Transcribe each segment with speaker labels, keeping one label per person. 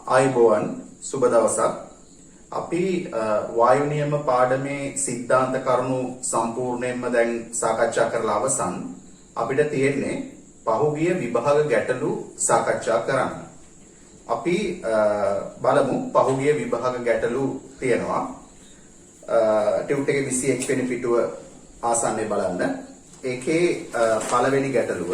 Speaker 1: ආයුබෝවන් සුබ දවසක්. අපි වායු නියම පාඩමේ සිද්ධාන්ත කරුණු සම්පූර්ණයෙන්ම දැන් සාකච්ඡා කරලා අවසන්. අපිට තියෙන්නේ පහුගිය විභාග ගැටලු සාකච්ඡා කරන්න. අපි බලමු පහුගිය විභාග ගැටලු තියෙනවා. ටියුට් එකේ 21 වෙනි පිටුව ආසන්නයේ බලන්න. ඒකේ පළවෙනි ගැටලුව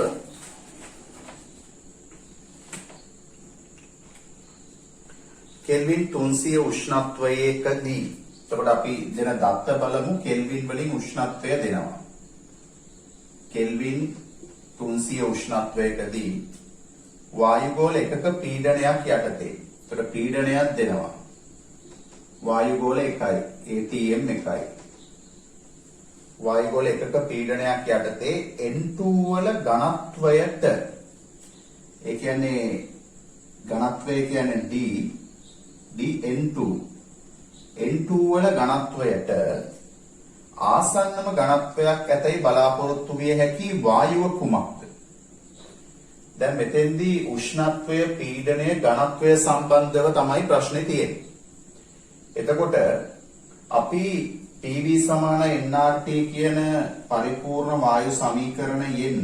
Speaker 1: කෙල්වින් 300 උෂ්ණත්වයකදී. එතකොට අපි දෙන දත්ත බලමු. කෙල්වින් වලින් උෂ්ණත්වය දෙනවා. කෙල්වින් 300 උෂ්ණත්වයකදී වායුගෝල එකක පීඩනයක් යටතේ. එතකොට පීඩනයක් දෙනවා. වායුගෝල එකයි. ATM එකයි. වායුගෝල එකක පීඩනයක් යටතේ N2 වල ඝනත්වයට, ඒ කියන්නේ ඝනත්වය කියන්නේ N2 වල ඝනත්වයට ආසන්නම ඝනත්වයක් ඇතයි බලාපොරොත්තු විය හැකි වායුව කුමක්ද? දැන් මෙතෙන්දී උෂ්ණත්වය, පීඩනය, ඝනත්වය සම්බන්ධව තමයි ප්‍රශ්නේ තියෙන්නේ. එතකොට අපි PV සමාන nRT කියන පරිපූර්ණ වායු සමීකරණයෙන්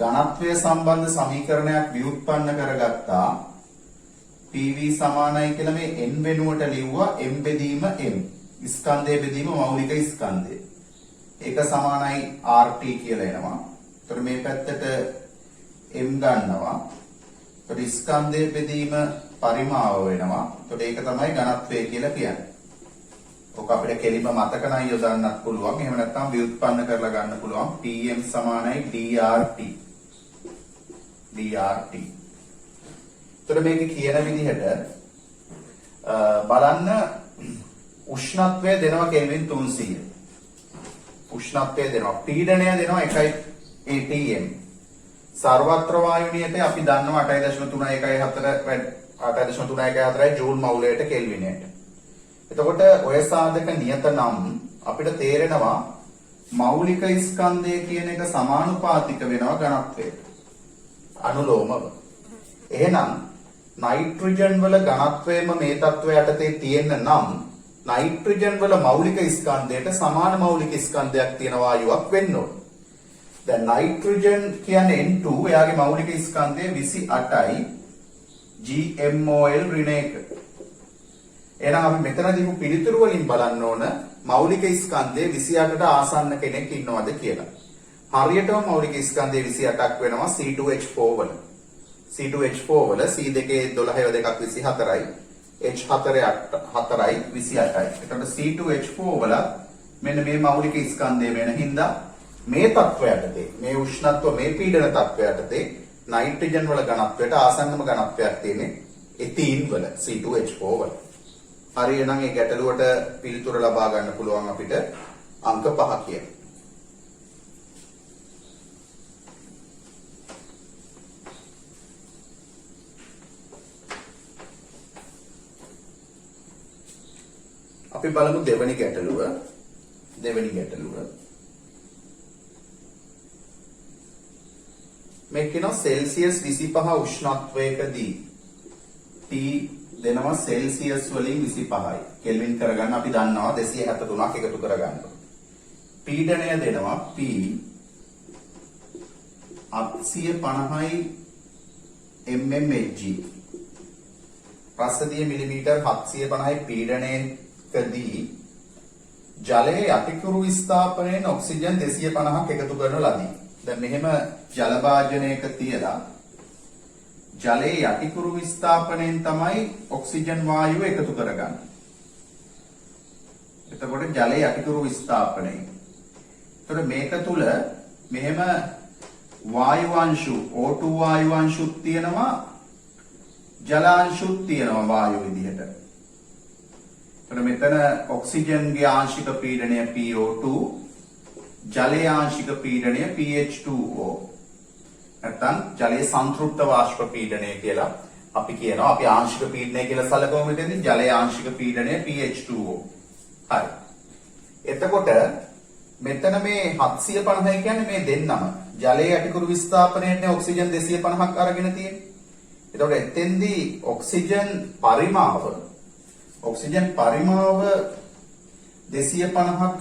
Speaker 1: ඝනත්වය සම්බන්ධ සමීකරණයක් ව්‍යුත්පන්න කරගත්තා. PV සමානයි කියලා මේ n වෙනුවට ලිව්වා m බෙදීම m. ස්කන්ධය බෙදීම මෞලික ස්කන්ධය. ඒක සමානයි RT කියලා එනවා. ඒතර මේ පැත්තට m ගන්නවා. ඒතර ස්කන්ධය බෙදීම පරිමාව වෙනවා. ඒතර ඒක තමයි ඝනත්වය කියලා කියන්නේ. ඔක අපිට කෙලින්ම මතක නම් යොදන්නත් පුළුවන්. එහෙම නැත්නම් ව්‍යුත්පන්න කරලා ගන්න පුළුවන්. PM සමානයි DRT. එතකොට මේක කියන විදිහට බලන්න, උෂ්ණත්වය දෙනවා කෙල්වින් 300. උෂ්ණත්වය දෙනවා. පීඩනය දෙනවා 1 ATM. සර්වත්‍ර වායු නියතය අපි දන්නවා 8.314 ජූල් මවුලයට කෙල්විනයට. එතකොට ඔය සාධක නියත නම් අපිට තේරෙනවා මෞලික ස්කන්ධය කියන එක සමානුපාතික වෙනවා ඝනත්වයට. අනුලෝමව. එහෙනම් නයිට්‍රජන් වල ඝනත්වයම මේ තත්ත්වය යටතේ තියෙන නම් නයිට්‍රජන් වල මෞලික ස්කන්ධයට සමාන මෞලික ස්කන්ධයක් තියෙන වායුවක් වෙන්න ඕන. දැන් නයිට්‍රජන් කියන්නේ N2, එයාගේ මෞලික ස්කන්ධය 28යි GMOL ඍණ 1. එහෙනම් අපි මෙතනදී පිළිතුරු වලින් බලන්න ඕන මෞලික ස්කන්ධයේ 28ට ආසන්න කෙනෙක් ඉන්නවද කියලා. හරියටම මෞලික ස්කන්ධයේ 28ක් වෙනවා C2H4 වල. C2H4 වල C2 12 2ක් 24යි, H4 4යි 28යි. එතකොට C2H4 වල මෙන්න මේ මෞලික ස්කන්ධය වෙන හින්දා මේ තත්වයටදී, මේ උෂ්ණත්ව, මේ පීඩන තත්වයටදී නයිට්‍රජන් වල ඝනත්වයට ආසන්නම ඝනත්වයක් තියෙන්නේ එතීන් වල C2H4 වල. හරි, එහෙනම් මේ ගැටලුවට පිළිතුර ලබා ගන්න පුළුවන් අපිට අංක 5 කියන. අපි බලමු දෙවෙනි ගැටලුව. මේ කියනවා සෙල්සියස් 25 උෂ්ණත්වයකදී T දෙනවා සෙල්සියස් වලින් 25යි. කෙල්වින් කරගන්න අපි දන්නවා 273ක් එකතු කරගන්න. පීඩනය දෙනවා P 850යි mmHg. ප්‍රස්ථිතිය මිලිමීටර් 750යි පීඩනයකදී ජලයේ යටිකුරු විස්ථාපනයෙන් ඔක්සිජන් 250ක් එකතු කරන ලදී. දැන් මෙහෙම ජල භාජනයක තියලා ජලයේ යටිකුරු විස්ථාපනයෙන් තමයි ඔක්සිජන් වායුව එකතු කරගන්නේ. එතකොට ජලයේ යටිකුරු විස්ථාපනය. එතකොට මේක තුල මෙහෙම වායුවංශු O2 වායුවංශුත් තියෙනවා, ජලාංශුත් තියෙනවා වායු විදිහට. එතකොට මෙතන ඔක්සිජන්ගේ ආංශික පීඩනය PO2, ජලයේ ආංශික පීඩනය PH2O. නැත්නම් ජලයේ සංතෘප්ත වාෂ්ප පීඩනය කියලා අපි කියනවා. අපි ආංශික පීඩනය කියලා සැලකුවම මෙතනදී ජලයේ ආංශික පීඩනය PH2O. හරි. එතකොට මෙතන මේ 750 කියන්නේ මේ දෙන්නම ජලයේ යටිකුරු විස්ථාපනයේදී ඔක්සිජන් 250ක් අරගෙන තියෙන්නේ. එතකොට එතෙන්දී ඔක්සිජන් පරිමාව 250ක්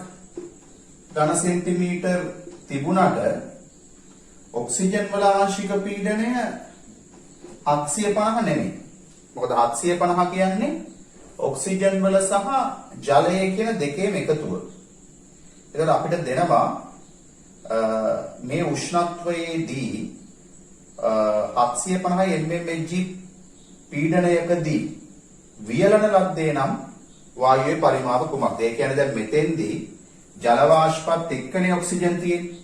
Speaker 1: ඝන සෙන්ටිමීටර් තිබුණට ඔක්සිජන් වල ආංශික පීඩනය 750 නෙමෙයි. මොකද 750 කියන්නේ ඔක්සිජන් වල සහ ජලයේ කියන දෙකේම එකතුව. එතකොට අපිට දෙනවා මේ උෂ්ණත්වයේදී 750 mmHg පීඩනයකදී වියලන ලද්දේ නම් වායුවේ පරිමාව කුමක්ද? ඒ කියන්නේ දැන් මෙතෙන්දී ජල වාෂ්පත් එක්කනේ ඔක්සිජන් තියෙන්නේ.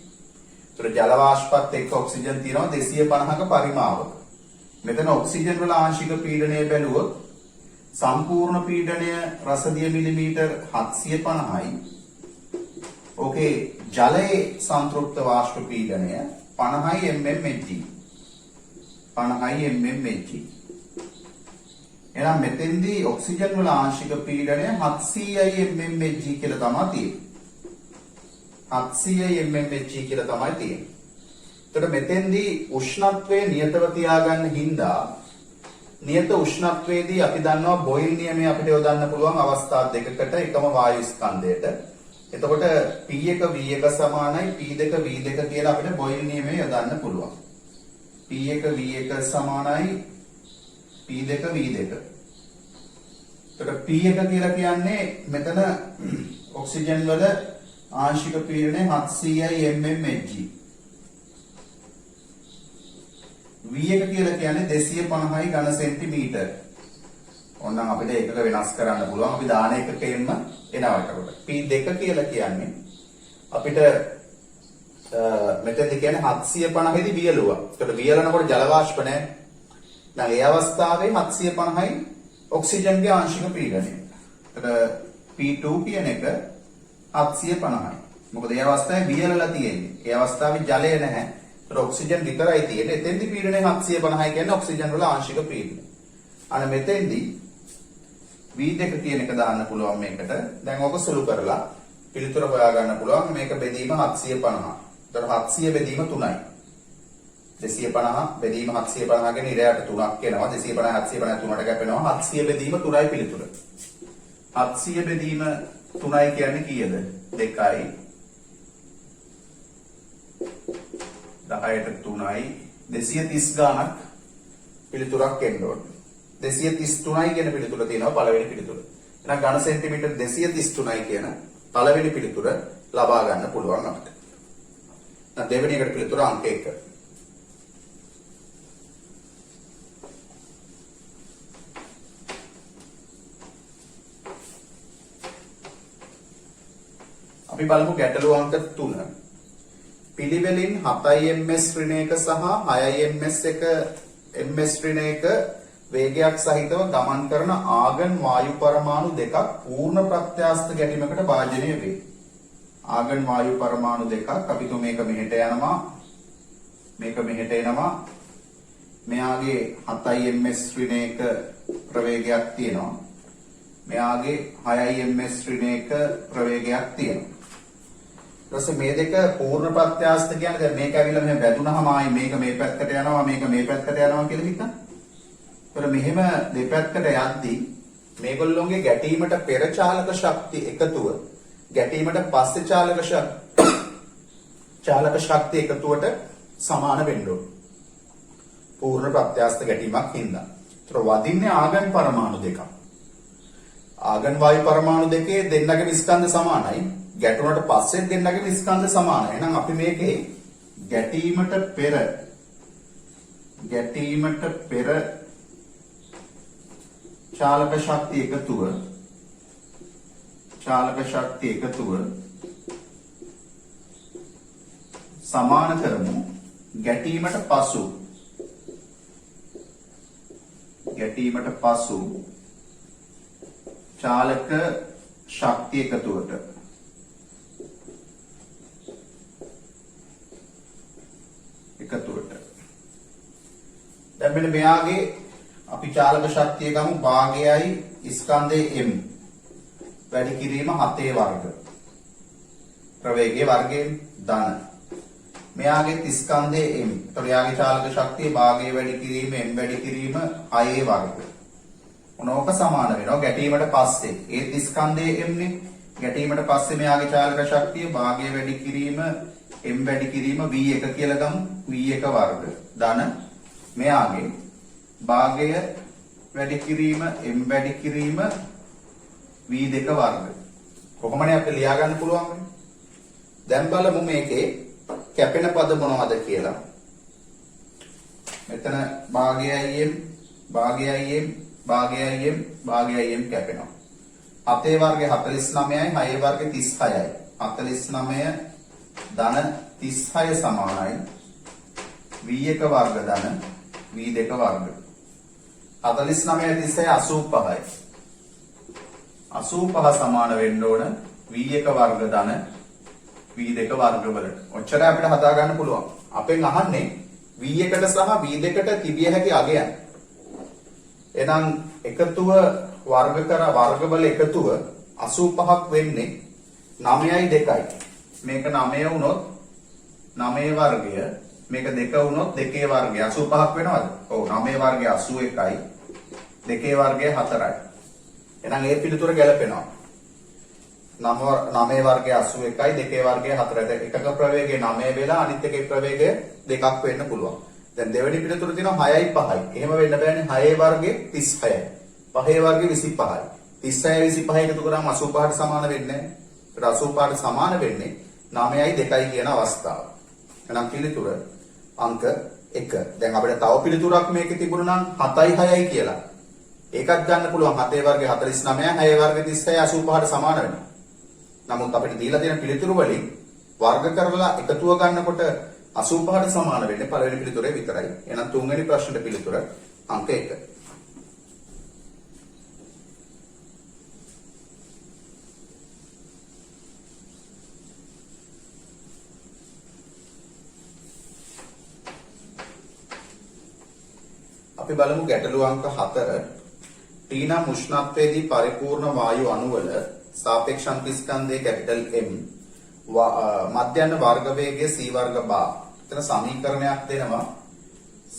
Speaker 1: ඒතර ජල වාෂ්පත් එක්ක ඔක්සිජන් තියෙනවා 250ක පරිමාවක. මෙතන ඔක්සිජන් වල ආංශික පීඩනය බැලුවොත් සම්පූර්ණ පීඩනය රසදිය මිලිමීටර් 750යි. ඕකේ ජලයේ සංතෘප්ත වාෂ්ප පීඩනය 50 mmHg. 50 mmHg. එහෙනම් මෙතෙන්දී ඔක්සිජන් වල ආංශික පීඩනය 700යි mmHg කියලා තමයි තියෙන්නේ. 700යි mmHg කියලා තමයි තියෙන්නේ. එතකොට මෙතෙන්දී උෂ්ණත්වය නියතව තියාගන්න හින්දා නියත උෂ්ණත්වයේදී අපි දන්නවා බොයිල් නියමය අපිට යොදන්න පුළුවන් අවස්ථා දෙකකට එකම වායු ස්කන්ධයට. එතකොට P1 V1 සමානයි P2 V2 කියලා අපිට බොයිල් නියමය යොදන්න පුළුවන්. P1 V1 සමානයි P2 V2. එතකොට P1 කියලා කියන්නේ මෙතන ඔක්සිජන් වල ආංශික පීඩනය 700යි mmHg. V1 කියලා කියන්නේ 250යි ඝන සෙන්ටිමීටර්. ඕනනම් අපිට ඒකක වෙනස් කරන්න පුළුවන්. අපි දාන එකකෙන්ම එනවා එතකොට. P2 කියලා කියන්නේ අපිට මෙතෙන්ද කියන්නේ 750 දී වියලුවා. ඒකට වියලනකොට ජල වාෂ්ප නැහැ. දැන් ඒ අවස්ථාවේ 750යි ඔක්සිජන්ගේ ආංශික පීඩනය. ඒකට P2 කියන එක 750යි. මොකද ඒ අවස්ථාවේ වියලලා තියෙන්නේ. ඒ අවස්ථාවේ ජලය නැහැ. ඒතර ඔක්සිජන් විතරයි තියෙන්නේ. එතෙන්දි පීඩනය 750යි කියන්නේ ඔක්සිජන් වල ආංශික පීඩනය. අන්න මෙතෙන්දි V2 කියන එක දාන්න පුළුවන් මේකට. දැන් ඔක සුළු කරලා පිළිතුර හොයා ගන්න පුළුවන්. මේක බෙදීම 750. ඒතර 700 බෙදීම 3යි. 250 බෙදීම 750 කියන්නේ ඉරයට 3ක් එනවා. 250 750 3ට කැපෙනවා. 700 බෙදීම 3යි පිළිතුර. 700 බෙදීම 3යි කියන්නේ කීයද? 2යි. 10ට 3යි 230 ගාණක් පිළිතුරක් එන්න ඕනේ. 233යි කියන පිළිතුර තියෙනවා පළවෙනි පිළිතුර. එහෙනම් ඝන සෙන්ටිමීටර් 233යි කියන පළවෙනි පිළිතුර ලබා ගන්න පුළුවන් අපිට. දැන් දෙවෙනි එකට පිළිතුර අංක 1. අපි බලමු ගැටලුව අංක 3. පිළිවෙලින් 7 ms ඍණයක සහ 6 ms ඍණයක වේගයක් සහිතව ගමන් කරන ආගන් වායු පරමාණු දෙකක් පූර්ණ ප්‍රත්‍යස්ත ගැටීමකට භාජනය වේ. ආගන් වායු පරමාණු දෙකක් අපි තුම මේක මෙහෙට යනවා මේක මෙහෙට එනවා. මෙයාගේ 7 ms ඍණයක ප්‍රවේගයක් තියෙනවා. මෙයාගේ 6 ms ඍණයක ප්‍රවේගයක් තියෙනවා. ඊට මේ දෙක පූර්ණ ප්‍රත්‍යස්ත කියන්නේ දැන් මේක ඇවිල්ලා මෙහෙම වැදුනහම ආයි මේක මේ පැත්තට යනවා මේක මේ පැත්තට යනවා කියලා හිතන්න. ඒතර මෙහෙම දෙපැත්තට යද්දී මේගොල්ලොන්ගේ ගැටීමට පෙර චාලක ශක්තිය එකතුව ගැටීමට පස්සේ චාලක ශක්තිය එකතුවට සමාන වෙන්න ඕන. පූර්ණ ප්‍රත්‍යස්ත ගැටීමක් හින්දා. ඒතර වදින්නේ ආගන් පරමාණු දෙකක්. ආගන් වායු පරමාණු දෙකේ දෙන්නගේ ස්කන්ධ සමානයි. ගැටුණට පස්සේ දෙන්නගේ ස්කන්ධ සමානයි. එහෙනම් අපි මේකේ ගැටීමට පෙර චාලක ශක්තිය එකතුව සමාන කරමු ගැටීමට පසු චාලක ශක්තිය එකතුවට දැන් මෙන්න මෙයාගේ අපි චාලක ශක්තිය ගමු භාගයයි ස්කන්ධයේ m වැඩි කිරීම 7 වර්ග ප්‍රවේගයේ වර්ගයෙන් ධන මෙයාගේ 30 ස්කන්ධයේ m. එතකොට යාගේ චාලක ශක්තිය භාගයේ වැඩි කිරීම m වැඩි කිරීම 6 වර්ග. මොනෝක සමාන වෙනවා ගැටීමට පස්සේ. ඒ 30 ස්කන්ධයේ m නේ. ගැටීමට පස්සේ මෙයාගේ චාලක ශක්තිය භාගයේ වැඩි කිරීම m වැඩි කිරීම v1 කියලා ගමු. v1 වර්ග ධන මෙයාගේ භාගය වැඩි කිරීම m වැඩි කිරීම v2 වර්ග. කොහොමනේ අපිට ලියා ගන්න පුළුවන් වෙන්නේ? දැන් බලමු මේකේ කැපෙන පද මොනවද කියලා. මෙතන භාගයයි m භාගයයි m භාගයයි m භාගයයි m කැපෙනවා. 7 වර්ගය 49යි 6 වර්ගය 36යි. 49 ධන 36 සමානයි v1 වර්ග ධන v2 වර්ග. 49 36 85යි. 85 සමාන වෙන්න ඕන v1 වර්ග ධන v2 වර්ග වලට. ඔච්චර අපිට හදා ගන්න පුළුවන්. අපෙන් අහන්නේ v1ට සහ v2ට තිබිය හැකි අගයන්. එහෙනම් එකතුව වර්ග කර වර්ගවල එකතුව 85ක් වෙන්නේ 9යි 2යි. මේක 9 වුණොත් 9 වර්ගය මේක 2 වුණොත් 2 වර්ගය 85ක් වෙනවද? ඔව් 9 වර්ගය 81යි 2 වර්ගය 4යි. එහෙනම් ඒ පිළිතුර ගැලපෙනවා. 9 වර්ගය 81යි 2 වර්ගය 4යි. එකක ප්‍රවේගය 9 වෙලා අනිත් එකේ ප්‍රවේගය 2ක් වෙන්න පුළුවන්. දැන් දෙවෙනි පිළිතුර තියෙනවා 6යි 5යි. එහෙම වෙන්න බෑනේ 6 වර්ගය 36යි. 5 වර්ගය 25යි. 36 25 එකතු කරාම 85ට සමාන වෙන්නේ නැහැ. 85ට සමාන වෙන්නේ 9යි 2යි කියන අවස්ථාව. එහෙනම් පිළිතුර අංක 1. දැන් අපිට තව පිළිතුරක් මේකේ තිබුණා නම් 7යි 6යි කියලා. ඒකත් ගන්න පුළුවන් 7 වර්ගය 49යි 6 වර්ගය 36යි 85ට සමාන වෙනවා. නමුත් අපිට දීලා තියෙන පිළිතුරු වලින් වර්ග කරලා එකතුව ගන්නකොට 85ට සමාන වෙන්නේ පළවෙනි පිළිතුරේ විතරයි. එහෙනම් තුන්වෙනි ප්‍රශ්නෙට පිළිතුර අංක 1. අපි බලමු ගැටළු අංක 4. ටීනම් උෂ්ණත්වයේදී පරිපූර්ණ වායු අණුවල සාපේක්ෂ අන්තිස්කන්ධයේ කැපිටල් M මධ්‍යන්න වර්ග වේගය c වර්ග බා. එතන සමීකරණයක් දෙනවා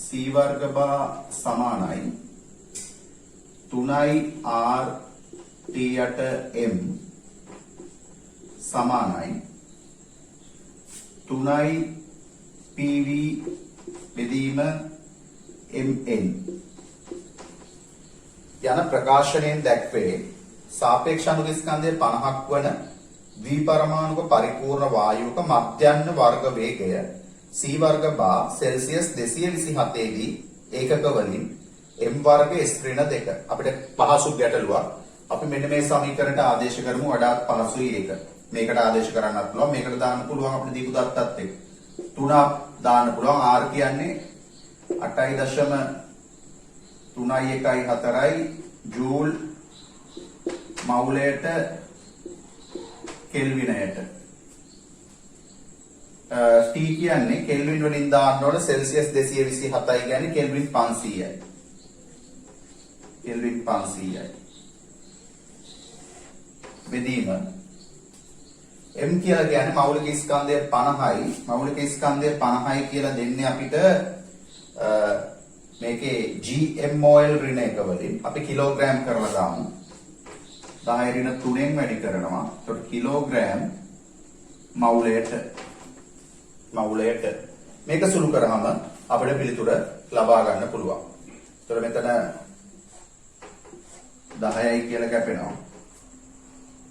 Speaker 1: c වර්ග බා සමානයි 3i r t යට m සමානයි 3i pv බෙදීම mn යන ප්‍රකාශනයෙන් දැක්වේ සාපේක්ෂ අනුදිස්කන්ධයේ 50ක් වන ද්විපරමාණුක පරිපූර්ණ වායුවක මධ්‍යන්න වර්ග වේගය c වර්ග බා සෙල්සියස් 227 දී ඒකක වලින් m වර්ග s ඍණ 2. අපිට පහසු ගැටලුවක්. අපි මෙන්න මේ සමීකරණයට ආදේශ කරමු වඩාත් පහසුයි ඒක. මේකට ආදේශ කරන්නත් පුළුවන්. මේකට දාන්න පුළුවන් අපිට දීපු දත්තත් එක්ක. 3ක් දාන්න පුළුවන්. r කියන්නේ 8.314යි ජූල් මවුලයට කෙල්විනයට. T කියන්නේ කෙල්වින් වලින් දාන්න ඕන සෙල්සියස් 227යි කියන්නේ කෙල්වින් 500යි. කෙල්වින් 500යි. බෙදීම M කියලා කියන්නේ මෞලික ස්කන්ධය 50යි. මෞලික ස්කන්ධය 50යි කියලා දෙන්නේ අපිට මේකේ GMOL ඍණ එක වලින් අපි කිලෝග්‍රෑම් කරලා දාමු. 10 ඍණ 3ෙන් වැඩි කරනවා. එතකොට කිලෝග්‍රෑම් මවුලයට මේක සුළු කරාම අපිට පිළිතුර ලබා ගන්න පුළුවන්. එතකොට මෙතන 10යි කියලා කැපෙනවා.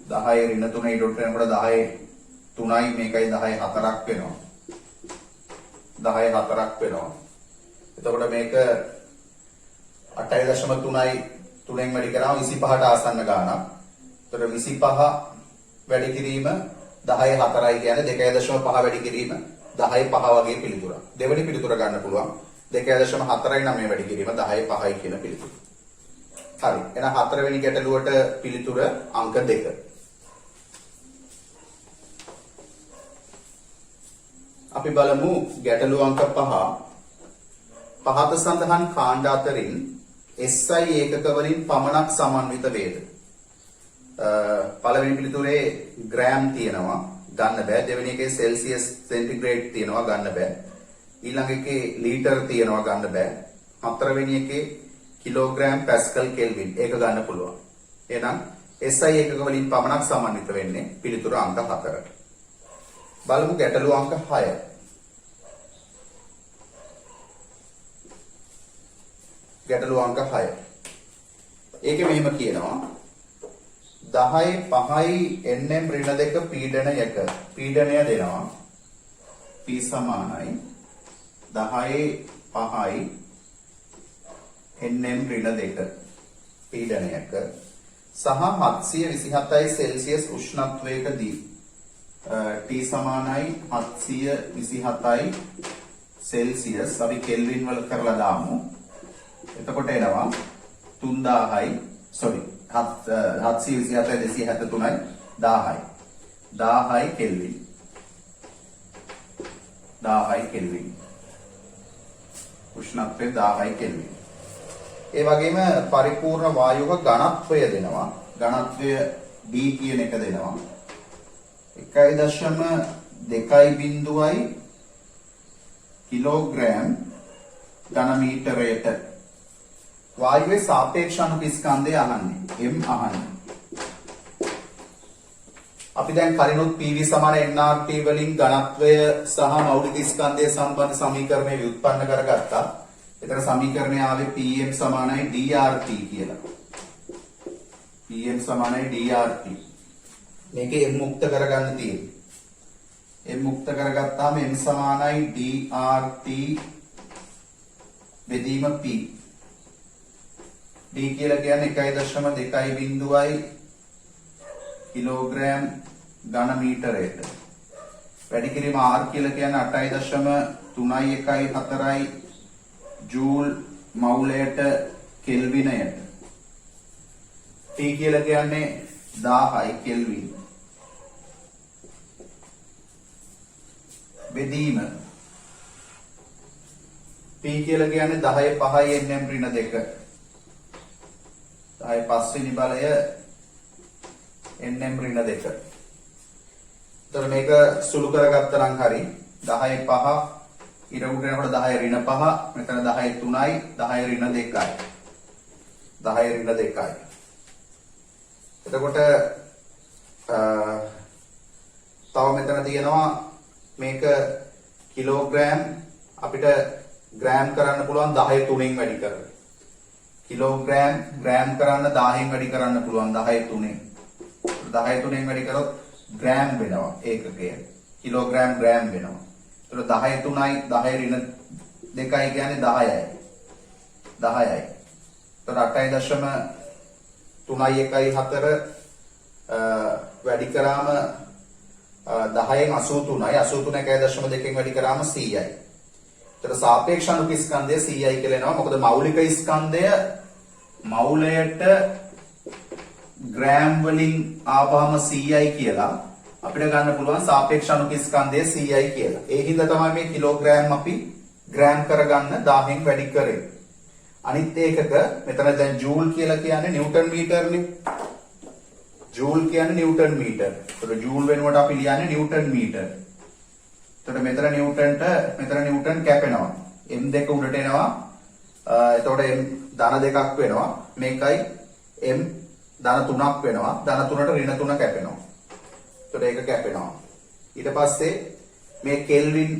Speaker 1: 10 ඍණ 3 ඊට වෙනකොට 10 3යි මේකයි 10 4ක් වෙනවා. 10 4ක් වෙනවා. එතකොට මේක 8.3යි 3ෙන් වැඩි කරාම 25ට ආසන්න ගාණක්. එතකොට 25 වැඩි කිරීම 10 4යි කියන්නේ 2.5 වැඩි කිරීම 10 5 වගේ පිළිතුරක්. දෙවෙනි පිළිතුර ගන්න පුළුවන් 2.4යි 9 වැඩි කිරීම 10 5යි කියන පිළිතුර. හරි. එහෙනම් හතරවෙනි ගැටලුවට පිළිතුර අංක 2. අපි බලමු ගැටලු අංක 5. පහත සඳහන් කාණ්ඩ අතරින් SI ඒකක වලින් පමණක් සමන්විත වේද? පළවෙනි පිළිතුරේ ග්‍රෑම් තියෙනවා. ගන්න බෑ. දෙවෙනි එකේ සෙල්සියස් සෙන්ටිග්‍රේඩ් තියනවා ගන්න බෑ. ඊළඟ එකේ ලීටර් තියනවා ගන්න බෑ. හතරවෙනි එකේ කිලෝග්‍රෑම් පැස්කල් කෙල්වින් ඒක ගන්න පුළුවන්. එහෙනම් SI එකක වලින් පමණක් සමන්විත වෙන්නේ පිළිතුර අංක 4. බලමු ගැටලුව අංක 6. ගැටලුව අංක 6. ඒකේ මෙහෙම කියනවා 10 5යි nm ඍණ 2 පීඩනයක පීඩනය දෙනවා P සමානයි 10 5යි nm ඍණ 2 පීඩනයක සහ 727යි සෙල්සියස් උෂ්ණත්වයකදී T සමානයි 727යි සෙල්සියස් අපි කෙල්වින් වල කරලා දාමු. එතකොට එනවා 3000යි 727 273යි 1000යි 1000යි කෙල්වින් 1000යි කෙල්වින් උෂ්ණත්වය 1000යි කෙල්වින්. ඒ වගේම පරිපූර්ණ වායුවක ඝනත්වය දෙනවා. ඝනත්වය D කියන එක දෙනවා. 1.2 කිලෝග්‍රෑම් ඝන මීටරයට වායුවේ සාපේක්ෂ අණු ස්කන්ධය අහන්නේ m අහන්නේ. අපි දැන් කලිනුත් PV සමාන nRT වලින් ඝනත්වය සහ මෞලික ස්කන්ධය සම්බන්ධ සමීකරණය ව්‍යුත්පන්න කරගත්තා. එතන සමීකරණය ආවේ Pm සමානයි dRT කියලා. Pm සමානයි dRT. මේකේ m මුක්ත කරගන්න තියෙන්නේ. m මුක්ත කරගත්තාම m සමානයි dRT බෙදීම P. D කියලා කියන්නේ 1.2 කිලෝග්‍රෑම් ඝන මීටරයට. වැඩි කිරීම R කියලා කියන්නේ 8.314 ජූල් මවුලයට කෙල්විනයට. T කියලා කියන්නේ 1000යි කෙල්වින්. බෙදීම P කියලා කියන්නේ 10 5යි nm ඍණ 2. 10 5 වෙනි බලය nm ඍණ 2. එතකොට මේක සුළු කරගත්තා නම් හරි 10 5 ඊට උඩ යනකොට 10 ඍණ 5 මෙතන 10 3යි 10 ඍණ 2යි 10 ඍණ 2යි. එතකොට තව මෙතන තියෙනවා මේක කිලෝග්‍රෑම් අපිට ග්‍රෑම් කරන්න පුළුවන් 10 3න් වැඩි කරලා. කිලෝග්‍රෑම් ග්‍රෑම් කරන්න 10න් වැඩි කරන්න පුළුවන් 10 3න්. 10 3න් වැඩි කරොත් ග්‍රෑම් වෙනවා ඒකකය. කිලෝග්‍රෑම් ග්‍රෑම් වෙනවා. ඒතර 10 3යි 10 ඍණ 2යි කියන්නේ 10යි. 10යි. ඒතර 8.3 1 4 වැඩි කරාම 10න් 83යි 83 1.2න් වැඩි කරාම 100යි. ඒතර සාපේක්ෂ අණු ස්කන්ධය 100යි කියලා එනවා. මොකද මෞලික ස්කන්ධය මවුලයට ග්‍රෑම් වලින් ආවම 100යි කියලා අපිට ගන්න පුළුවන් සාපේක්ෂ අණු ස්කන්ධය 100යි කියලා. ඒ හින්දා තමයි මේ කිලෝග්‍රෑම් අපි ග්‍රෑම් කරගන්න 1000න් වැඩි කරේ. අනිත් ඒකක මෙතන දැන් ජූල් කියලා කියන්නේ නිව්ටන් මීටර්නේ. ජූල් කියන්නේ නිව්ටන් මීටර්. ඒතර ජූල් වෙනුවට අපි ලියන්නේ නිව්ටන් මීටර්. එතකොට මෙතන නිව්ටන් කැපෙනවා. m2 උඩට එනවා. එතකොට m ධන 2ක් වෙනවා. මේකයි m ධන 3ක් වෙනවා. ධන 3ට ඍණ 3 කැපෙනවා. එතකොට ඒක කැපෙනවා. ඊට පස්සේ මේ කෙල්වින්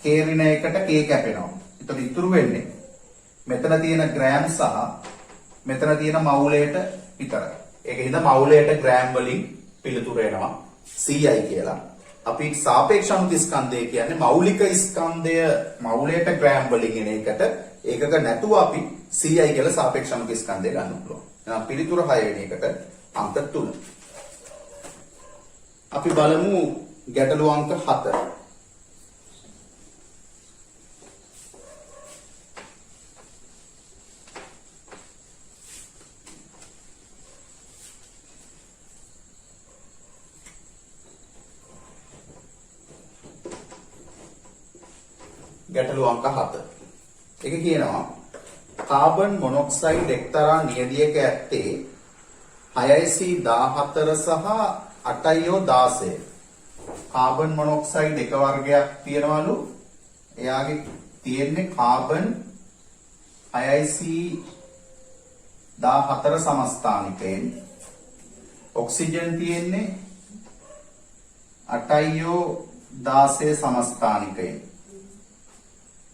Speaker 1: k ඍණ 1ට k කැපෙනවා. එතකොට ඉතුරු වෙන්නේ මෙතන තියෙන ග්‍රෑම් සහ මෙතන තියෙන මවුලයට විතරයි. ඒකින්ද මවුලයට ග්‍රෑම් වලින් පිළිතුර එනවා 100යි කියලා. අපි සාපේක්ෂ අණු ස්කන්ධය කියන්නේ මෞලික ස්කන්ධය මවුලයට ග්‍රෑම් වලින් එන එකට ඒකක නැතුව අපි 100යි කියලා සාපේක්ෂ අණු ස්කන්ධය ගන්න පුළුවන්. එහෙනම් පිළිතුර 6 වෙනි එකට අංක 3. අපි බලමු ගැටලුව අංක 7. ගැටලුව අංක 7. ඒක කියනවා කාබන් මොනොක්සයිඩ් එක්තරා නියැදියක ඇත්තේ 6C14 සහ 8IO16. කාබන් මොනොක්සයිඩ් එක වර්ගයක් තියෙනවලු. එයාගේ තියෙන්නේ කාබන් 6C14 සමස්ථානිකයෙන්. ඔක්සිජන් තියෙන්නේ 8I16 සමස්ථානිකයෙන්.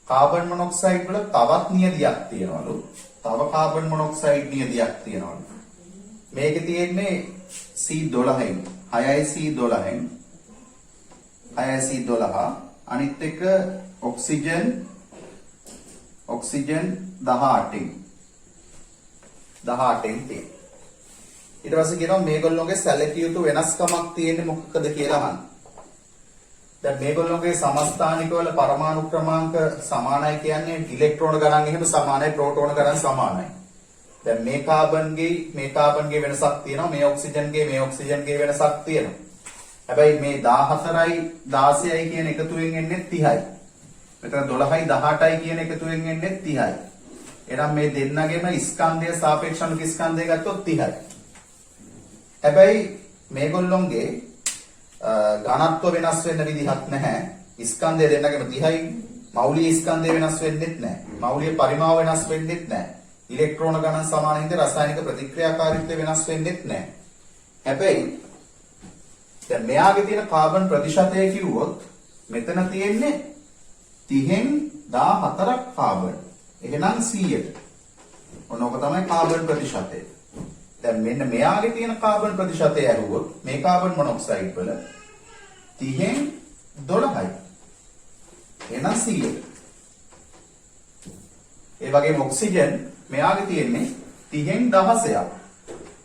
Speaker 1: කාබන් මොනොක්සයිඩ් වල තවත් නියදියක් තියෙනවලු. තව කාබන් මොනොක්සයිඩ් නියදියක් තියෙනවලු. මේකේ තියෙන්නේ C12න් 6C12න් 6C12 අනිත් එක ඔක්සිජන් 18න් 18න් තියෙන. ඊට පස්සේ කියනවා මේගොල්ලෝගේ සැලකිය යුතු වෙනස්කමක් තියෙන්නේ මොකක්ද කියලා අහන්න. දැන් මේගොල්ලෝගේ සමස්ථානික වල පරමාණු ක්‍රමාංක සමානයි කියන්නේ ඉලෙක්ට්‍රෝන ගණන් එහෙම සමානයි ප්‍රෝටෝන ගණන් සමානයි. දැන් මේ කාබන්ගේ වෙනසක් තියෙනවා මේ ඔක්සිජන්ගේ වෙනසක් තියෙනවා. හැබැයි මේ 14යි 16යි කියන එකතුවෙන් එන්නේ 30යි. මෙතන 12යි 18යි කියන එකතුවෙන් එන්නේ 30යි. එහෙනම් මේ දෙන්නගේම ස්කන්ධය සාපේක්ෂ අණුක ස්කන්ධය ගත්තොත් 30යි. හැබැයි මේගොල්ලොන්ගේ ඝනත්ව වෙනස් වෙන්න විදිහක් නැහැ. ස්කන්ධය දෙන්නගේම 30යි. මෞලික ස්කන්ධය වෙනස් වෙන්නෙත් නැහැ. මෞලික පරිමාව වෙනස් වෙන්නෙත් නැහැ. ඉලෙක්ට්‍රෝන ගණන් සමාන හින්දා රසායනික ප්‍රතික්‍රියාකාරීත්වය වෙනස් වෙන්නෙත් නැහැ. හැබැයි දැන් මෙයාගේ තියෙන කාබන් ප්‍රතිශතය කිව්වොත් මෙතන තියෙන්නේ 30න් 14ක් කාබන්. එහෙනම් 100ට. ඔනෝක තමයි කාබන් ප්‍රතිශතය. දැන් මෙන්න මෙයාගේ තියෙන කාබන් ප්‍රතිශතය ඇහුවොත් මේ කාබන් මොනොක්සයිඩ් වල 30න් 12යි. එහෙනම් 100ට. ඒ වගේම ඔක්සිජන් මෙයාගේ තියෙන්නේ 30න් 16ක්.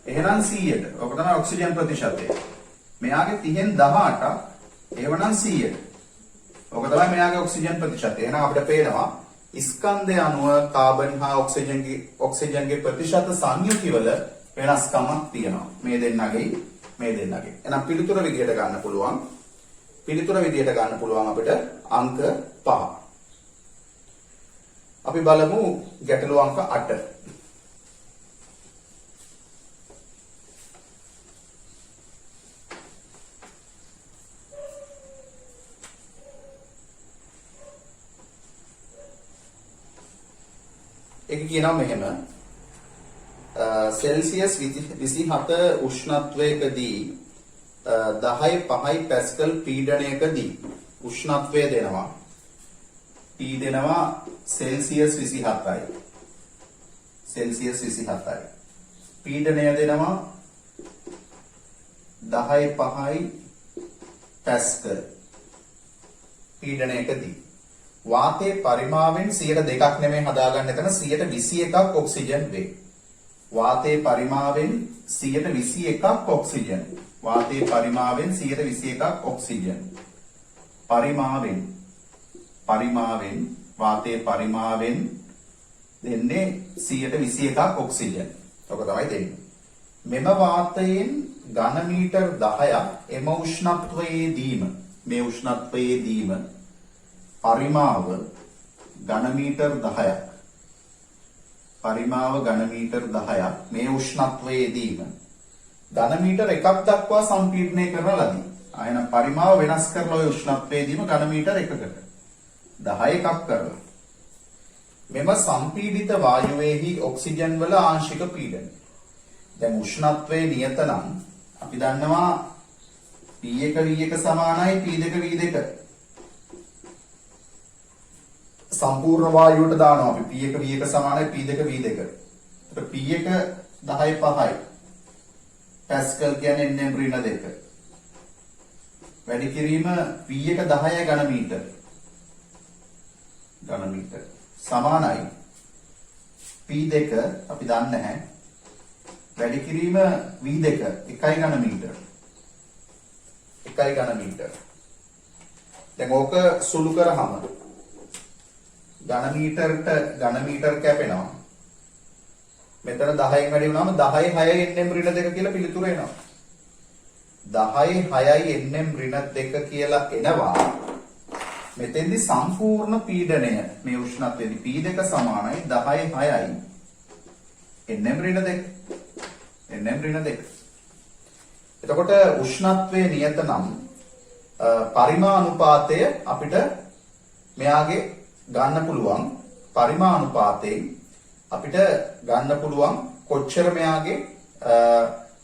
Speaker 1: එහෙනම් 100ට. ඔක තමයි ඔක්සිජන් ප්‍රතිශතය. මෙයාගේ 30න් 18ක්. ඒවනම් 100ට. ඔක තමයි මෙයාගේ ඔක්සිජන් ප්‍රතිශතය. එහෙනම් අපිට පේනවා ස්කන්ධය අනුව කාබන් හා ඔක්සිජන්ගේ ප්‍රතිශත සංයුතිවල වෙනස්කමක් තියෙනවා. මේ දෙන්නගේ. එහෙනම් පිළිතුර විදියට ගන්න පුළුවන්. අපිට අංක 5. අපි බලමු ගැටළු අංක 8. ඒක කියනවා මෙහෙම සෙල්සියස් 27 උෂ්ණත්වයකදී 10.5 පැස්කල් පීඩනයකදී උෂ්ණත්වය දෙනවා. T දෙනවා සෙල්සියස් 27යි. පීඩනය දෙනවා 10.5 පැස්කල් පීඩනයකදී. වාතයේ පරිමාවෙන් 102ක් නෙමෙයි හදාගන්න එතන 121ක් ඔක්සිජන් වේ. වාතයේ පරිමාවෙන් 121ක් ඔක්සිජන්. වාතයේ පරිමාවෙන් 121ක් ඔක්සිජන්. වාතයේ පරිමාවෙන් දෙන්නේ 121ක් ඔක්සිජන්. ඔක තමයි දෙන්නේ. මෙම වාතයෙන් ඝන මීටර් 10ක් එම උෂ්ණත්වයේදීම පරිමාව ඝන මීටර් 10ක් මේ උෂ්ණත්වයේදීම ඝන මීටර් 1ක් දක්වා සම්පීඩනය කරන ලදී. ආයන පරිමාව වෙනස් කරලා ඔය උෂ්ණත්වයේදීම ඝන මීටර් 1කට 10ක් කරලා මෙම සම්පීඩිත වායුවේහි ඔක්සිජන් වල ආංශික පීඩනය. දැන් උෂ්ණත්වයේ නියත නම් අපි දන්නවා P1 V1 සමානයි P2 V2. සම්පූර්ණ වායුවට දානවා අපි P1 V1 සමානයි P2 V2. එතකොට P1 10.5යි. පැස්කල් කියන්නේ nm ඍණ 2. වැඩි කිරීම P1 10 ඝන මීටර. සමානයි P2 අපි දන්නේ නැහැ. වැඩි කිරීම V2 1 ඝන මීටර. දැන් ඕක සුළු කරාම ඝන මීටර කැපෙනවා. මෙතන 10න් වැඩි වුණාම 10.6 nm ඍණ 2 කියලා පිළිතුර එනවා. 10.6 nm ඍණ 2 කියලා එනවා. මෙතෙන්දි සම්පූර්ණ පීඩනය මේ උෂ්ණත්වයේදී P2 සමානයි 10.6යි nm ඍණ 2. එතකොට උෂ්ණත්වයේ නියත නම් පරිමානුපාතය අපිට මෙයාගේ ගන්න පුළුවන් පරිමානුපාතයෙන් අපිට ගන්න පුළුවන් කොච්චර මෙයාගේ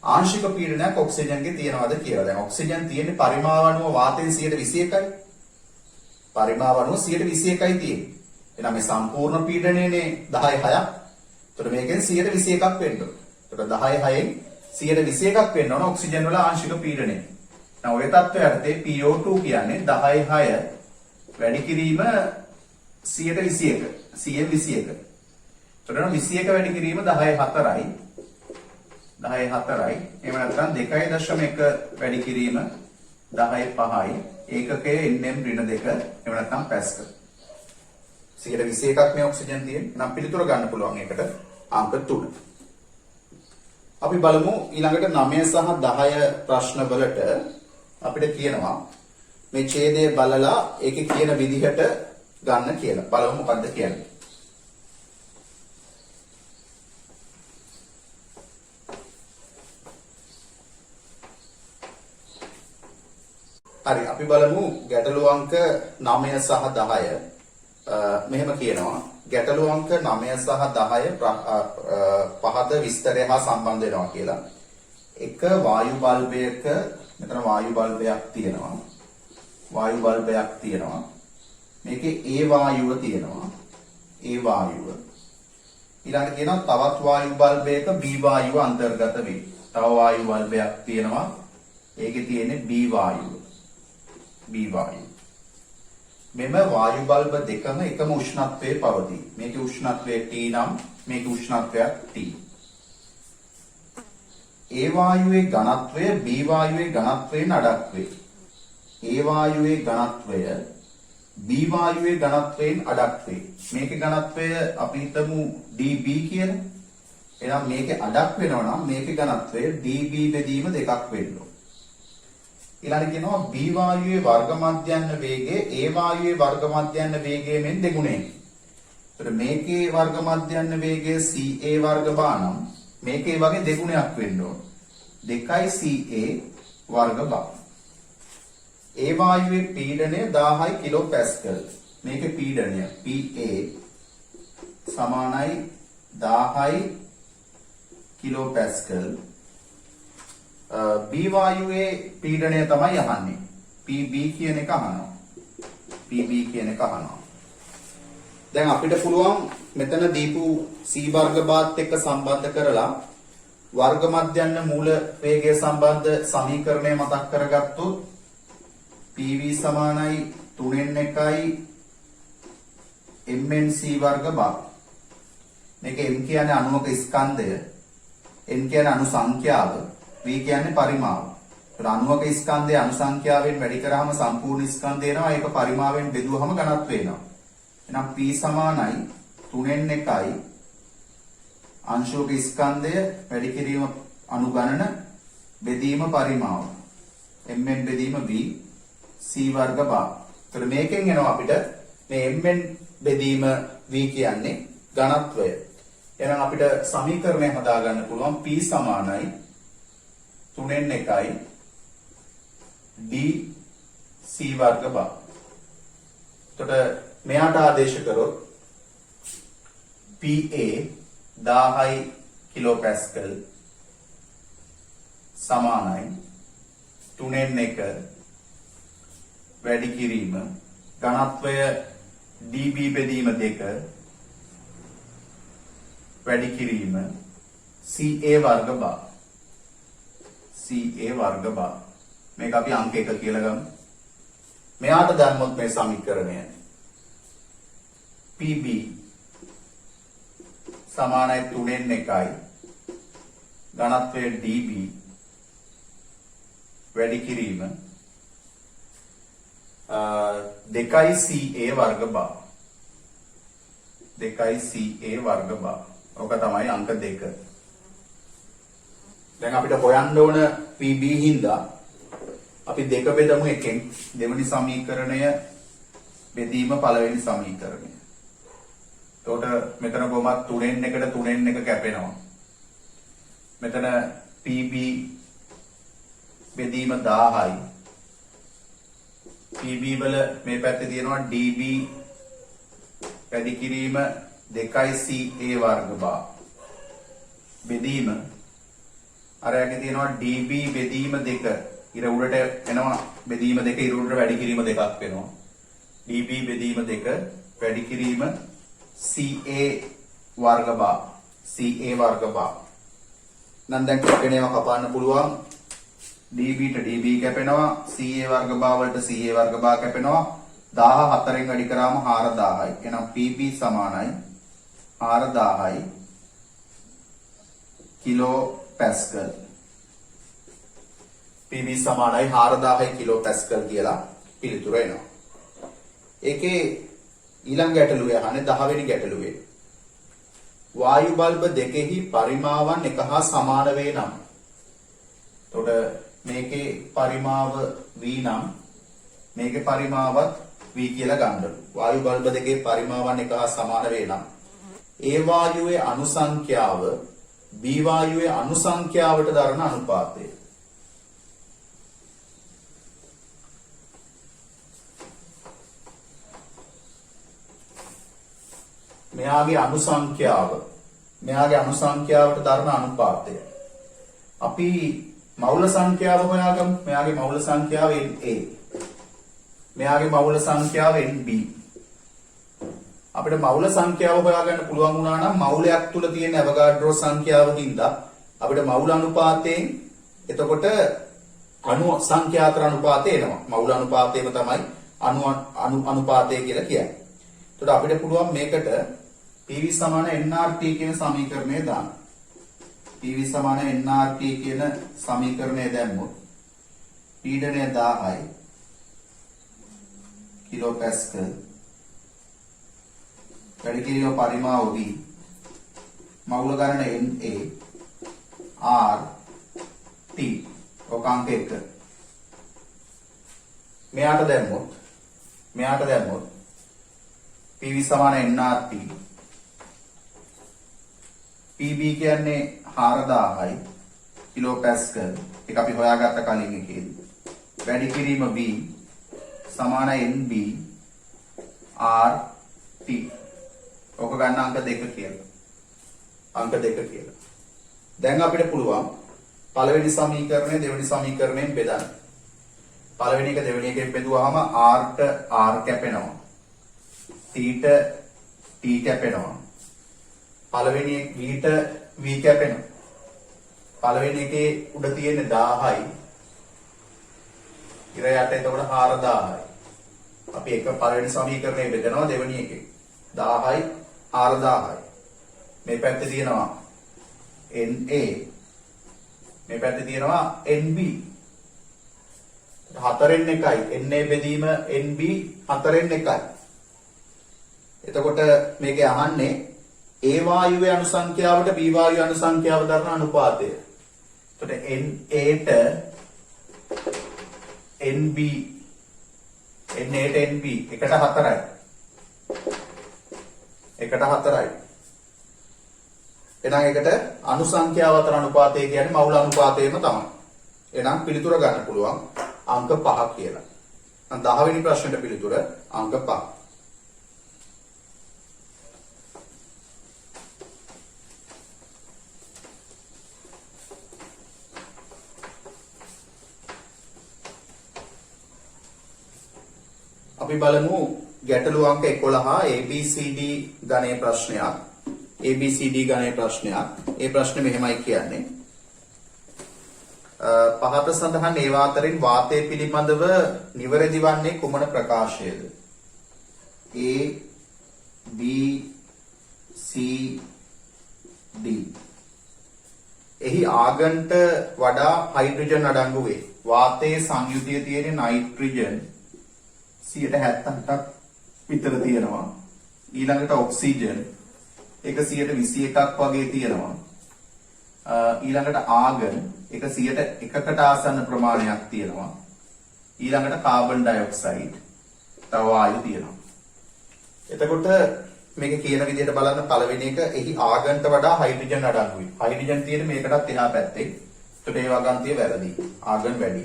Speaker 1: ආංශික පීඩනයක් ඔක්සිජන්ගේ තියෙනවද කියලා. දැන් ඔක්සිජන් තියෙන්නේ පරිමාවණුව වාතයෙන් 121යි. පරිමාවණුව 121යි තියෙන්නේ. එහෙනම් මේ සම්පූර්ණ පීඩනයනේ 10/6ක්. එතකොට මේකෙන් 121ක් වෙන්න ඕන. එතකොට 10/6න් 121ක් වෙන්න ඕන ඔක්සිජන් වල ආංශික පීඩනය. දැන් ඔය තත්ත්වයටදී PO2 කියන්නේ 10/6 වැඩි කිරීම 121. 121. එතකොට 21 වැඩි කිරීම 10/4යි. 10/4යි. එහෙම නැත්නම් 2.1 වැඩි කිරීම 10/5යි. ඒකකයේ nm ඍණ 2. එහෙම නැත්නම් පැස්කල්. 121ක් මේ ඔක්සිජන් තියෙන. නම් පිළිතුර ගන්න පුළුවන් ඒකට අංක 3. අපි බලමු ඊළඟට 9 සහ 10 ප්‍රශ්න වලට අපිට කියනවා මේ ඡේදය බලලා ඒකේ කියන විදිහට ගන්න කියලා. බලමු මොකද්ද කියන්නේ. හරි අපි බලමු ගැටළු අංක 9 සහ 10 මෙහෙම කියනවා ගැටළු අංක 9 සහ 10 පහද විස්තරය හා සම්බන්ධ වෙනවා කියලා. එක වායු බල්බයක මෙතන වායු බල්බයක් තියෙනවා. වායු බල්බයක් තියෙනවා. මේකේ A වායුව තියෙනවා. A වායුව. ඊළඟට කියනවා තවත් වායු බල්බයක B වායුව අන්තර්ගත වේ. තව වායු බල්බයක් තියෙනවා. ඒකේ තියෙන්නේ B වායුව. B වායුව. මෙම වායු බල්බ දෙකම එකම උෂ්ණත්වයේ පවතී. මේකේ උෂ්ණත්වය T නම් මේකේ උෂ්ණත්වයක් T. A වායුවේ ඝනත්වය B වායුවේ ඝනත්වයෙන් අඩක් වේ. A වායුවේ ඝනත්වය B වායුවේ ඝනත්වයෙන් අඩක් වේ. මේකේ ඝනත්වය අපි හිතමු dB කියලා. එහෙනම් මේකේ අඩක් වෙනවා නම් මේකේ ඝනත්වය dB බෙදීම 2ක් වෙන්න ඕන. ඊළඟට කියනවා B වායුවේ වර්ග මධ්‍යන්න වේගය A වායුවේ වර්ග මධ්‍යන්න වේගයෙන් දෙගුණයි. ඒතර මේකේ වර්ග මධ්‍යන්න වේගය CA වර්ග බානම් මේකේ වගේ දෙගුණයක් වෙන්න ඕන. 2CA වර්ග බා. A වායුවේ පීඩනය 1000 කිලෝපැස්කල්. මේකේ පීඩනය PA සමානයි 1000 කිලෝපැස්කල්. B වායුවේ පීඩනය තමයි අහන්නේ. PB කියන එක අහනවා. PB කියන එක අහනවා. දැන් අපිට පුළුවන් මෙතන දීපු C වර්ග බාත් එක්ක සම්බන්ධ කරලා වර්ග මධ්‍යන්න මූල වේගය සම්බන්ධ සමීකරණය මතක් කරගත්තොත් PV සමානයි 3n1යි mnc වර්ග බා. මේක m කියන්නේ අණුවක ස්කන්ධය, n කියන්නේ අණු සංඛ්‍යාව, v කියන්නේ පරිමාව. ඒතර අණුවක ස්කන්ධය අණු සංඛ්‍යාවෙන් වැඩි කරාම සම්පූර්ණ ස්කන්ධය එනවා. ඒක පරිමාවෙන් බෙදුවහම ඝනත්වය එනවා. එහෙනම් p සමානයි 3n1යි අංශුක ස්කන්ධය වැඩි කිරීම අණු ගණන බෙදීම පරිමාව. mn බෙදීම v c වර්ග බා. ඒතර මේකෙන් එනවා අපිට මේ mn බෙදීම v කියන්නේ ඝනත්වය. එහෙනම් අපිට සමීකරණය හදාගන්න පුළුවන් p සමානයි 3n1යි d c වර්ග බා. එතකොට මෙයාට ආදේශ කරොත් PA 1000 කිලෝපැස්කල් සමානයි 3n1 වැඩි කිරීම ඝනත්වය dB බෙදීම 2 වැඩි කිරීම CA වර්ග බා. CA වර්ග බා. මේක අපි අංක 1 කියලා ගමු. මෙයාට දැම්මොත් මේ සමීකරණය PB සමානයි 3n1යි ඝනත්වය dB වැඩි කිරීම 2CA වර්ග බා. 2CA වර්ග බා. ඔක තමයි අංක 2. දැන් අපිට හොයන්න ඕන PB හින්දා අපි 2 බෙදමු එකෙන්. දෙවෙනි සමීකරණය බෙදීම පළවෙනි සමීකරණය. එතකොට මෙතන කොහොමත් 3n1ට 3n1 කැපෙනවා. මෙතන PB බෙදීම 1000යි PB වල මේ පැත්තේ තියෙනවා DB වැඩි කිරීම 2CA වර්ග බා බෙදීම අරයගේ තියෙනවා DB බෙදීම 2 ඉර උඩට එනවා බෙදීම 2 ඉර උඩට වැඩි කිරීම 2ක් වෙනවා DB බෙදීම 2 වැඩි කිරීම CA වර්ග බා නම් දැන් කැපෙන ඒවා කපාන්න පුළුවන් DB ට DB කැපෙනවා CA වර්ග බා වලට CA වර්ග බා කැපෙනවා 14න් වැඩි කරාම 4000යි එහෙනම් PB සමානයි 4000යි කිලෝ පැස්කල් PB සමානයි 4000යි කිලෝ පැස්කල් කියලා පිළිතුර එනවා ඒකේ ඊළඟ ගැටලුවේ අහන්නේ 10 වෙනි ගැටලුවේ වායු බල්බ දෙකෙහි පරිමාවන් එක හා සමාන වේ නම් එතකොට මේකේ පරිමාව V නම් මේකේ පරිමාවත් V කියලා ගන්නලු වායු බල්බ දෙකේ පරිමාවන් එක හා සමාන වේ නම් A වායුවේ අනුසංඛ්‍යාව B වායුවේ අනුසංඛ්‍යාවට දරන අනුපාතය මෙයාගේ අනුසංඛ්‍යාවට දරන අනුපාතය අපි මවුල සංඛ්‍යාව හොයාගමු මෙයාගේ මවුල සංඛ්‍යාව NA මෙයාගේ මවුල සංඛ්‍යාව NB අපිට මවුල සංඛ්‍යාව හොයාගන්න පුළුවන් වුණා නම් මවුලයක් තුල තියෙන අවගාඩ්‍රෝ සංඛ්‍යාවකින්ද අපිට මවුල අනුපාතයෙන් එතකොට අණු සංඛ්‍යාතර අනුපාතය එනවා මවුල අනුපාතයම තමයි අනුපාතය කියලා කියන්නේ එතකොට අපිට පුළුවන් මේකට PV සමාන nRT කියන සමීකරණය දාන්න. PV සමාන nRT කියන සමීකරණය දැම්මොත් පීඩනය 1000යි කිලෝ පැස්කල් වැඩි කිරීම පරිමාව V මවුල ගණන Na R T ඔක අංක 1 මෙයාට දැම්මොත් PV සමාන nRT PB කියන්නේ 4000යි කිලෝ පැස්කල් ඒක අපි හොයාගත්ත කලින් එකේදී වැඩි කිරීම V සමාන NB R T ඔක ගන්න අංක 2 කියලා දැන් අපිට පුළුවන් පළවෙනි සමීකරණය දෙවෙනි සමීකරණයෙන් බෙදන්න පළවෙනි එක දෙවෙනි එකෙන් බෙදුවාම R ට R කැපෙනවා T ට T කැපෙනවා පළවෙනි V ට V කැපෙනවා පළවෙනි එකේ උඩ තියෙන 1000යි ඉර යට එතකොට 4000යි අපි එක පළවෙනි සමීකරණය බෙදනවා දෙවෙනි එකේ 1000යි 4000යි මේ පැත්තේ තියෙනවා NA මේ පැත්තේ තියෙනවා NB හතරෙන් එකයි NA බෙදීම NB හතරෙන් එකයි එතකොට මේකේ අහන්නේ A වායුවේ අනුසංඛ්‍යාවට B වායුවේ අනුසංඛ්‍යාව දරන අනුපාතය. එතකොට NA ට NB NA ට NB 1:4යි. 1:4යි. එහෙනම් ඒකට අනුසංඛ්‍යාව අතර අනුපාතය කියන්නේ මවුල අනුපාතයම තමයි. එහෙනම් පිළිතුර ගන්න පුළුවන් අංක 5 කියලා. නම් 10 වෙනි ප්‍රශ්නෙට පිළිතුර අංක 5. අපි බලමු ගැටළු අංක 11 ABCD ගණයේ ප්‍රශ්නයක්. ABCD ගණයේ ප්‍රශ්නයක්. ඒ ප්‍රශ්නේ මෙහෙමයි කියන්නේ. පහත සඳහන් ඒවා අතරින් වාතය පිළිබඳව නිවැරදි වන්නේ කුමන ප්‍රකාශයද? A B C D. එහි ආගන්ට වඩා හයිඩ්‍රජන් අඩංගු වේ. වාතයේ සංයුතිය තියෙන නයිට්‍රජන් 78ක් විතර තියෙනවා. ඊළඟට ඔක්සිජන් 121ක් වගේ තියෙනවා. ඊළඟට ආගන් 101කට ආසන්න ප්‍රමාණයක් තියෙනවා. ඊළඟට කාබන් ඩයොක්සයිඩ් තව වායු තියෙනවා. එතකොට මේක කියන විදිහට බලන්න පළවෙනි එක එහි ආගන්ට වඩා හයිඩ්‍රජන් අඩංගුයි. හයිඩ්‍රජන් තියෙන මේකටත් එහා පැත්තේ. එතකොට ඒ වගන්තිය වැරදි. ආගන් වැඩි.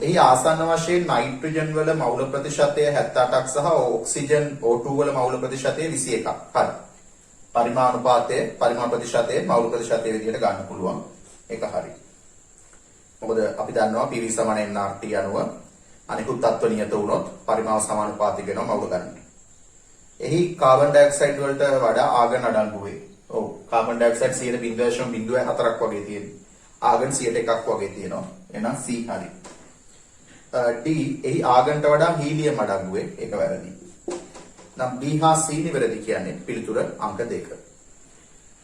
Speaker 1: එහි ආසන්න වශයෙන් නයිට්‍රජන් වල මවුල ප්‍රතිශතය 78ක් සහ ඔක්සිජන් O2 වල මවුල ප්‍රතිශතය 21ක්. හරි. පරිමාණ ප්‍රතිශතය මවුල ප්‍රතිශතය විදිහට ගන්න පුළුවන්. ඒක හරි. මොකද අපි දන්නවා PV = nRT අනුව අනිකුත් තත්ත්ව නියත වුණොත් පරිමාව සමානුපාතික වෙනවා මවුල ගන්න. එහි කාබන් ඩයොක්සයිඩ් වලට වඩා ආගන් අඩංගු වේ. ඔව් කාබන් ඩයොක්සයිඩ් 0.04ක් වගේ තියෙනවා. ආගන් 101ක් වගේ තියෙනවා. එහෙනම් C හරි. D එහි ආගන්ට වඩා හීලියම් අඩංගු වේ. ඒක වැරදි. නම් B හා C නිවැරදි කියන්නේ පිළිතුර අංක 2.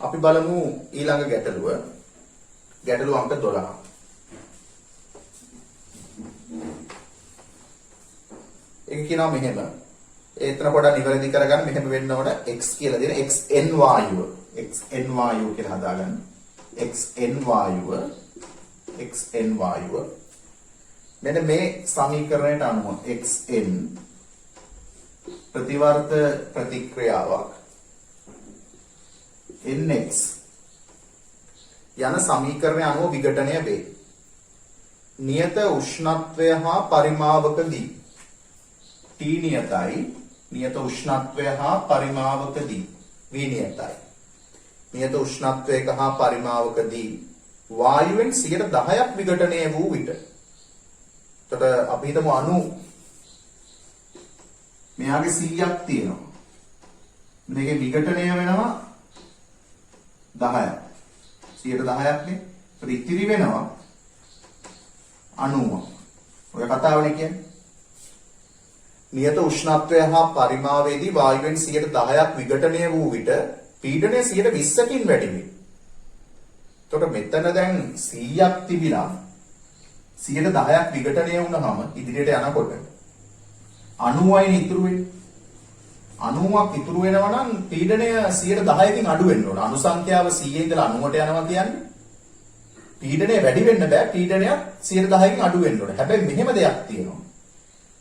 Speaker 1: අපි බලමු ඊළඟ ගැටලුව. ගැටලුව අංක 12. ඒක කියනවා මෙහෙම. ඒතන පොඩ්ඩක් නිවැරදි කරගන්න මෙහෙම වෙන්න ඕන x කියලා දෙන xn වායුව කියලා හදාගන්න. xn වායුව මෙන්න මේ සමීකරණයට අනුව xn ප්‍රතිවර්ත ප්‍රතික්‍රියාවක් nx යන සමීකරණය අනුව විඝටනය වේ. නියත උෂ්ණත්වය හා පරිමාවක දී T නියතයි. නියත උෂ්ණත්වය හා පරිමාවක දී V නියතයි. නියත උෂ්ණත්වයක හා පරිමාවක දී වායුවෙන් 10%ක් විඝටනය වූ විට එතකොට අපි හිතමු අණු මෙයාගේ 100ක් තියෙනවා. මේකේ විඝටනය වෙනවා 10ක්. 10%ක් නේ. ඉතිරි වෙනවා 90. ඔය කතාවනේ කියන්නේ. නියත උෂ්ණත්වය හා පරිමාවේදී වායුවෙන් 10%ක් විඝටනය වූ විට පීඩනය 20%කින් වැඩි වේ. එතකොට මෙතන දැන් 100ක් තිබිලා 10%ක් විඝටනය වුණාම ඉදිරියට යනකොට 90යි ඉතුරු වෙන්නේ. 90ක් ඉතුරු වෙනවා නම් පීඩනය 10%කින් අඩු වෙන්න ඕන. අණු සංඛ්‍යාව 100 ඉඳලා 90ට යනවා කියන්නේ පීඩනය වැඩි වෙන්න බෑ. පීඩනය 10%කින් අඩු වෙන්න ඕන. හැබැයි මෙහෙම දෙයක් තියෙනවා.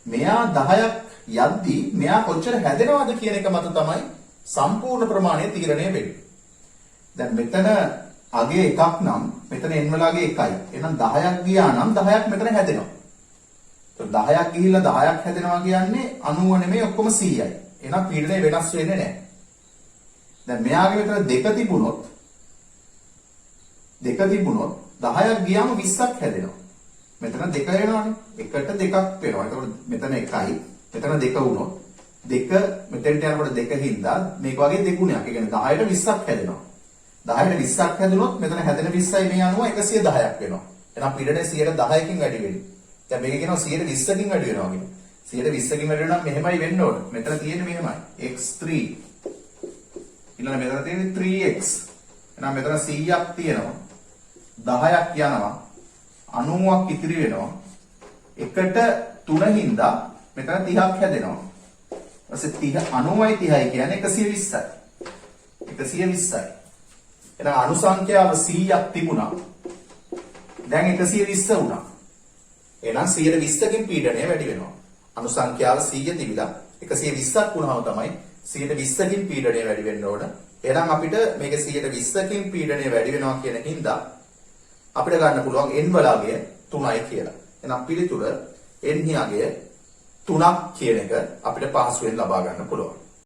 Speaker 1: මෙයා 10ක් යද්දී මෙයා කොච්චර හැදෙනවද කියන එක මත තමයි සම්පූර්ණ ප්‍රමාණය තීරණය වෙන්නේ. දැන් මෙතන අගේ එකක් නම් මෙතන n වල අගේ එකයි. එහෙනම් 10ක් ගියා නම් 10ක් මෙතන හැදෙනවා. તો 10ක් ගිහිල්ලා 10ක් හැදෙනවා කියන්නේ 90 නෙමෙයි ඔක්කොම 100යි. එහෙනම් පීඩනය වෙනස් වෙන්නේ නැහැ. දැන් මෙයාගේ මෙතන දෙක තිබුණොත් 10ක් ගියාම 20ක් හැදෙනවා. මෙතන දෙක වෙනවනේ. එකට දෙකක් වෙනවා. එතකොට මෙතන එකයි මෙතන දෙක වුණොත් දෙක මෙතෙන්ට යනකොට දෙක හින්දා මේක වගේ දෙගුණයක්. ඒ කියන්නේ 10ට 20ක් හැදෙනවා. 10ට 20ක් හැදුනොත් මෙතන හැදෙන 20යි මේ අනුව 110ක් වෙනවා. එහෙනම් පීඩනය 110කින් වැඩි වෙන්නේ. දැන් මේක කියනවා 120කින් වැඩි වෙනවා කියලා. 120කින් වැඩි වෙනවා නම් මෙහෙමයි වෙන්න ඕන. මෙතන තියෙන්නේ මෙහෙමයි. x3 ඊළඟ මෙතන තියෙන්නේ 3x. එහෙනම් මෙතන 100ක් තියෙනවා. 10ක් යනවා. 90ක් ඉතිරි වෙනවා. එකට 3 හින්දා මෙතන 30ක් හැදෙනවා. ඊපස්සේ 90යි 30යි කියන්නේ 120යි. 120යි. එහෙනම් අණු සංඛ්‍යාව 100ක් තිබුණා. දැන් 120 වුණා. එහෙනම් 120කින් පීඩනය වැඩි වෙනවා. අණු සංඛ්‍යාව 100 තිබිලා 120ක් වුණාම තමයි 120කින් පීඩනය වැඩි වෙන්න ඕන. එහෙනම් අපිට මේක 120කින් පීඩනය වැඩි වෙනවා කියන හින්දා අපිට ගන්න පුළුවන් n වල අගය 3යි කියලා. එහෙනම් පිළිතුර n හි අගය 3ක් කියන එක අපිට පහසුවෙන් ලබා ගන්න පුළුවන්.